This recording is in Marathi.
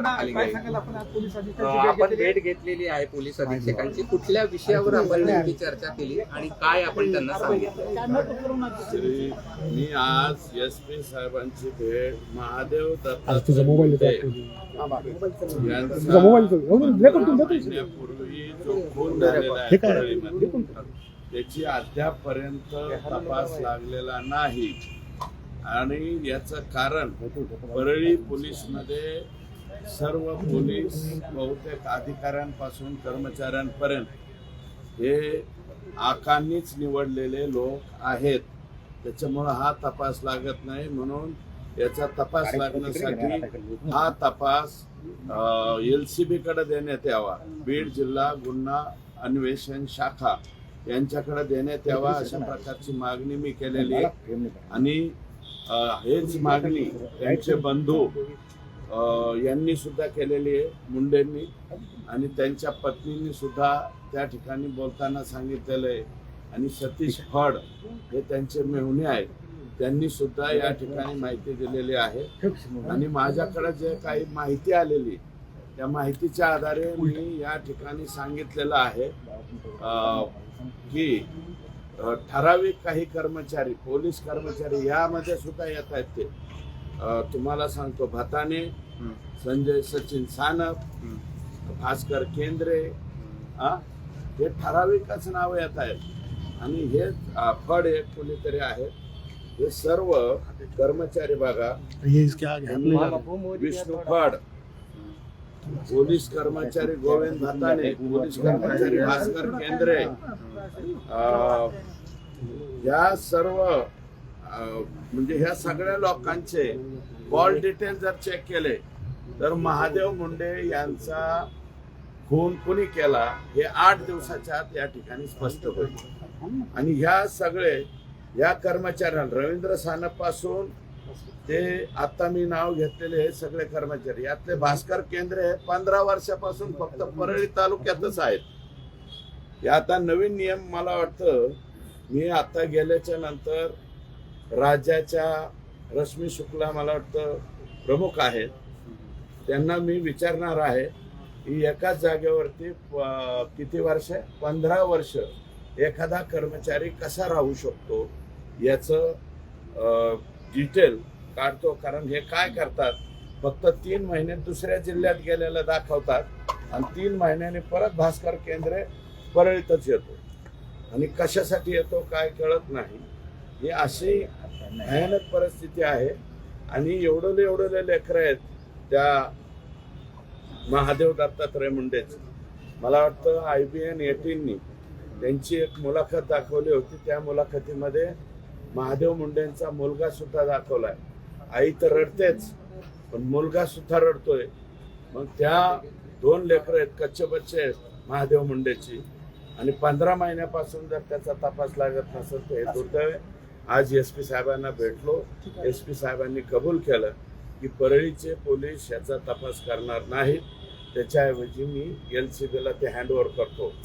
खाली काय गेली. सांगाल आपण आज पोलीस अधिकाऱ्यांची आपण घेतलेली आहे? भेट घेतलेली आहे पोलीस अधीक्षकांची. कुठल्या विषयावर आपण नेमकी चर्चा केली आणि काय आपण त्यांना सांगितलं? श्री मी आज SP साहेबांची भेट महादेव तुझा मोबाईल यांचा महिन्यापूर्वी जो खून झालेला आहे परळीमध्ये, त्याची अद्यापपर्यंत तपास लागलेला नाही. आणि याचं कारण परळी पोलीसमध्ये सर्व पोलीस बहुतेक अधिकाऱ्यांपासून कर्मचाऱ्यांपर्यंत हे आकांनीच निवडलेले लोक आहेत. त्याच्यामुळं हा तपास लागत नाही. म्हणून याचा तपास लागण्यासाठी हा तपास LCB कडे देण्यात यावा. बीड जिल्हा गुन्हा अन्वेषण शाखा यांच्याकडे देण्यात यावा अशा प्रकारची मागणी मी केलेली आहे. आणि हेच मागणी त्यांचे बंधू यांनी सुद्धा केलेली आहे, मुंडेंनी. आणि त्यांच्या पत्नींनी सुद्धा त्या ठिकाणी बोलताना सांगितलेलं आहे. आणि सतीश फड हे त्यांचे मेहुणे आहेत, त्यांनी सुद्धा या ठिकाणी माहिती दिलेली आहे. आणि माझ्याकडे जे काही माहिती आलेली त्या माहितीच्या आधारे मी या ठिकाणी सांगितलेलं आहे की ठराविक काही कर्मचारी, पोलीस कर्मचारी यामध्ये सुद्धा येत आहेत. ते तुम्हाला सांगतो, भताने, संजय सचिन सानप, भास्कर केंद्रे, हे ठराविकच नाव येत आहेत. आणि हे फड एक कोणीतरी आहेत. हे सर्व कर्मचारी बघा, विष्णू फड, पोलीस कर्मचारी गोविंद भताने, पोलीस कर्मचारी भास्कर केंद्रे, या सर्व म्हणजे ह्या सगळ्या लोकांचे कॉल डिटेल जर चेक केले तर महादेव मुंडे यांचा खून कुणी केला हे 8 दिवसाच्या आत या ठिकाणी स्पष्ट होईल. आणि ह्या सगळे या कर्मचाऱ्यांना रवींद्र सानप पासून ते आता मी नाव घेतलेले हे सगळे कर्मचारी, यातले भास्कर केंद्रे 15 वर्षापासून फक्त परळी तालुक्यातच आहेत. हे आता नवीन नियम मला वाटतं, मी आता गेल्याच्या नंतर राज्याच्या रश्मी शुक्ला मला वाटतं प्रमुख आहेत, त्यांना मी विचारणार आहे की एकाच जागेवरती किती वर्ष, 15 वर्ष एखादा कर्मचारी कसा राहू शकतो याचं डिटेल काढतो. कारण हे काय करतात, फक्त 3 महिने दुसऱ्या जिल्ह्यात गेलेलं दाखवतात आणि 3 महिन्याने परत भास्कर केंद्रे परळीतच येतो. आणि कशासाठी येतो काय कळत नाही. ही अशी भयानक परिस्थिती आहे. आणि एवढले लेकरं आहेत त्या महादेव दत्तात्रय मुंडेच. मला वाटतं IBN 18नी त्यांची एक मुलाखत दाखवली होती. त्या मुलाखतीमध्ये महादेव मुंडेंचा मुलगा सुद्धा दाखवलाय. आई तर रडतेच, पण मुलगा सुद्धा रडतोय. मग त्या 2 लेकरं आहेत, कच्चे बच्चे आहेत महादेव मुंडेची. आणि 15 महिन्यापासून जर त्याचा तपास लागत नसेल तर हे दुर्दैव आहे. आज SP साहेबांना भेटलो. SP साहेबांनी कबूल केलं की परळीचे पोलीस याचा तपास करणार नाहीत. त्याच्याऐवजी मी LCB ला ते हँडओव्हर करतो.